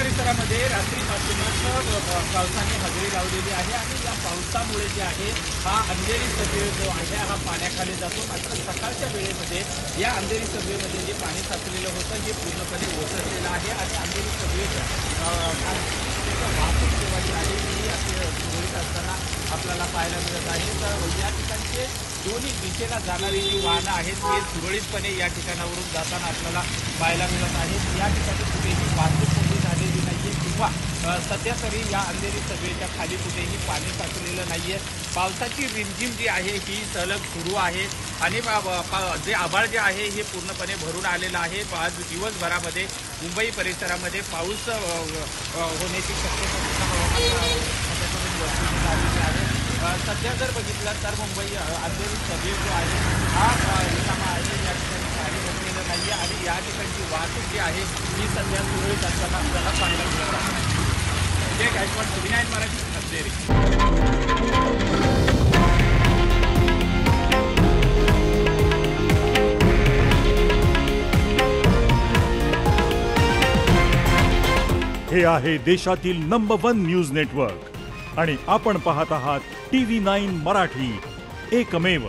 परिसरामध्ये रात्रीपासूनच पावसाने हजेरी लावलेली आहे आणि या पावसामुळे जे आहे हा अंधेरी सबवे जो आहे हा पाण्याखाली जातो। मात्र सकाळच्या वेळेमध्ये या अंधेरी सबवेमध्ये जे पाणी साचलेलं होतं हे पूर्णपणे ओसरलेलं आहे आणि अंधेरी सबवेच्या वाहतूक सेवा जी आहे ही सुरळीत असताना आपल्याला पाहायला मिळत आहे। तर या ठिकाणचे दोन्ही दिशेला जाणारी जी वाहनं आहेत ते सुरळीतपणे या ठिकाणावरून जाताना आपल्याला पाहायला मिळत आहेत। या ठिकाणी कुठेही वाहतूक कोंडी झालेली नाही आहे किंवा सध्या तरी या अंधेरी सबवेच्या खाली कुठेही पाणी साचलेलं नाही आहे। पावसाची रिमझिम जी आहे ही सलग सुरू आहे आणि जे आभाळ जे आहे हे पूर्णपणे भरून आलेलं आहे। आज दिवसभरामध्ये मुंबई परिसरामध्ये पाऊस होण्याची शक्यता हवामान खात्याकडून वर्तवण्यात आलेली आहे। सध्या जर बघितलं तर मुंबई अंधेरी सबवे जो आहे हा रिकामा आहे, या ठिकाणी पाणी भरलेलं नाही आहे आणि या ठिकाणची वाहतूक जी आहे ही सध्या सुरळीत असताना आपल्याला पाहायला मिळत आहे। विजय गायकवाड, टीव्ही9 मराठी, अंधेरी। हे आहे देशातील नंबर 1 न्यूज नेटवर्क आणि आपण पाहत आहात टीव्ही 9 मराठी, एकमेव।